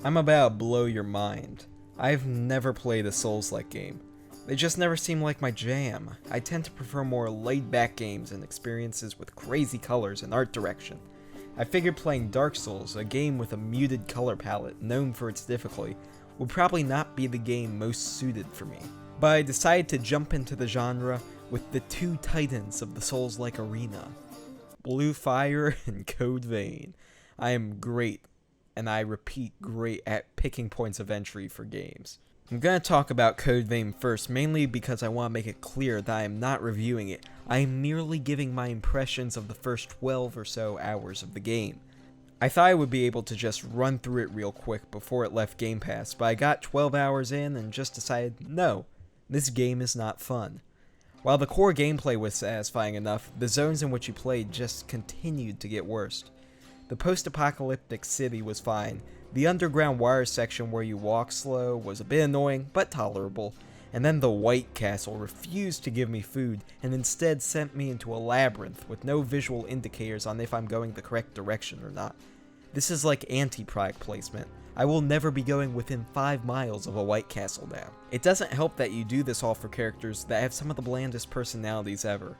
I'm about to blow your mind. I've never played a Souls-like game. They just never seem like my jam. I tend to prefer more laid-back games and experiences with crazy colors and art direction. I figured playing Dark Souls, a game with a muted color palette known for its difficulty, would probably not be the game most suited for me. But I decided to jump into the genre with the two titans of the Souls-like arena, Blue Fire and Code Vein. I am great, and I repeat great, at picking points of entry for games. I'm going to talk about Code Vein first, mainly because I want to make it clear that I am not reviewing it. I am merely giving my impressions of the first 12 or so hours of the game. I thought I would be able to just run through it real quick before it left Game Pass, but I got 12 hours in and just decided, no, this game is not fun. While the core gameplay was satisfying enough, the zones in which you played just continued to get worse. The post-apocalyptic city was fine. The underground wire section where you walk slow was a bit annoying, but tolerable. And then the White Castle refused to give me food, and instead sent me into a labyrinth with no visual indicators on if I'm going the correct direction or not. This is like anti-product placement. I will never be going within 5 miles of a White Castle now. It doesn't help that you do this all for characters that have some of the blandest personalities ever.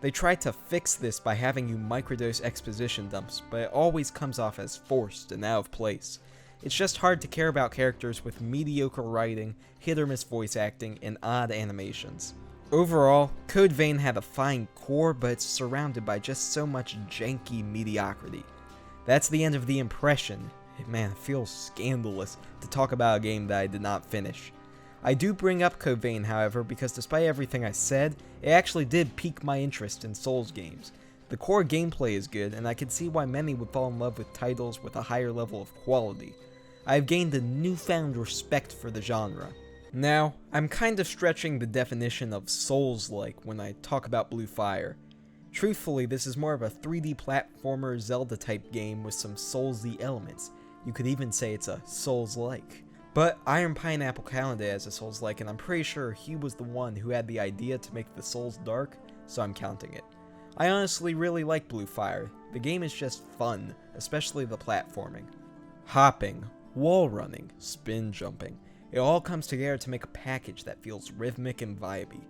They try to fix this by having you microdose exposition dumps, but it always comes off as forced and out of place. It's just hard to care about characters with mediocre writing, hit-or-miss voice acting, and odd animations. Overall, Code Vein had a fine core, but it's surrounded by just so much janky mediocrity. That's the end of the impression. Man, it feels scandalous to talk about a game that I did not finish. I do bring up Code Vein, however, because despite everything I said, it actually did pique my interest in Souls games. The core gameplay is good, and I can see why many would fall in love with titles with a higher level of quality. I have gained a newfound respect for the genre. Now, I'm kind of stretching the definition of Souls-like when I talk about Blue Fire. Truthfully, this is more of a 3D platformer Zelda-type game with some Souls-y elements. You could even say it's a Souls-like. But Iron Pineapple counted it as a Souls-like, and I'm pretty sure he was the one who had the idea to make the Souls dark, so I'm counting it. I honestly really like Blue Fire. The game is just fun, especially the platforming. Hopping, wall running, spin jumping. It all comes together to make a package that feels rhythmic and vibey.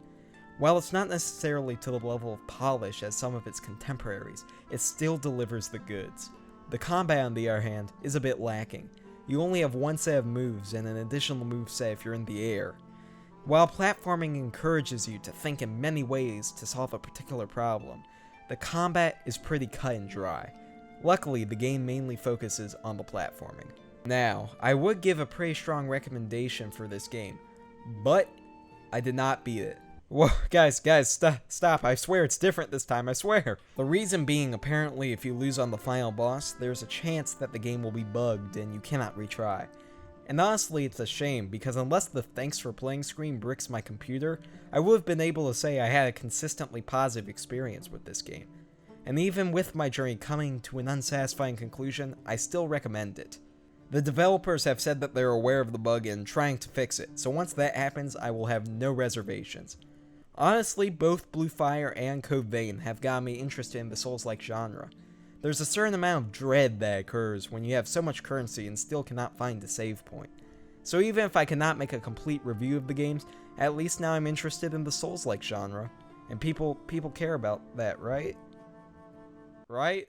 While it's not necessarily to the level of polish as some of its contemporaries, it still delivers the goods. The combat, on the other hand, is a bit lacking. You only have one set of moves and an additional moveset if you're in the air. While platforming encourages you to think in many ways to solve a particular problem, the combat is pretty cut and dry. Luckily, the game mainly focuses on the platforming. Now, I would give a pretty strong recommendation for this game, but I did not beat it. Whoa, guys, stop, I swear it's different this time, I swear. The reason being, apparently if you lose on the final boss, there's a chance that the game will be bugged and you cannot retry. And honestly, it's a shame, because unless the thanks for playing screen bricks my computer, I would have been able to say I had a consistently positive experience with this game. And even with my journey coming to an unsatisfying conclusion, I still recommend it. The developers have said that they're aware of the bug and trying to fix it, so once that happens, I will have no reservations. Honestly, both Blue Fire and Code Vein have gotten me interested in the Souls-like genre. There's a certain amount of dread that occurs when you have so much currency and still cannot find a save point. So even if I cannot make a complete review of the games, at least now I'm interested in the Souls-like genre. And people care about that, right? Right?